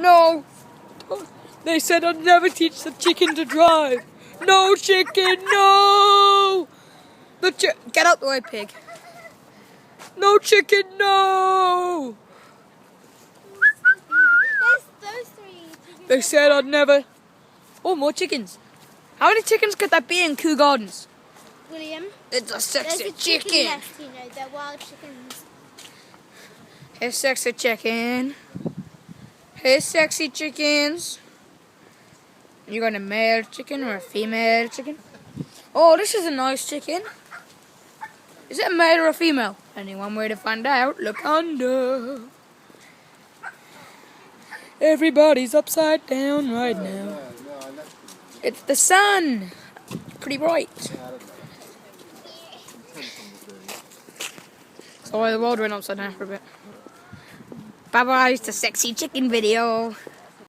No! They said I'd never teach the chicken to drive. No, chicken, no! Get out the way, pig. No, chicken, no! There's those 3 chickens. They said I'd never... Oh, more chickens. How many chickens could that be in Kew Gardens? William, It's a sexy there's a chicken. chicken nest, you know, they're wild chickens. Hey, sexy chicken. Hey, sexy chickens. You got a male chicken or a female chicken? Oh, this is a nice chicken. Is it a male or a female? Only one way to find out. Look under. Everybody's upside down right now. It's the sun. It's pretty bright. So the world went upside down for a bit. Bye bye, it's a sexy chicken video.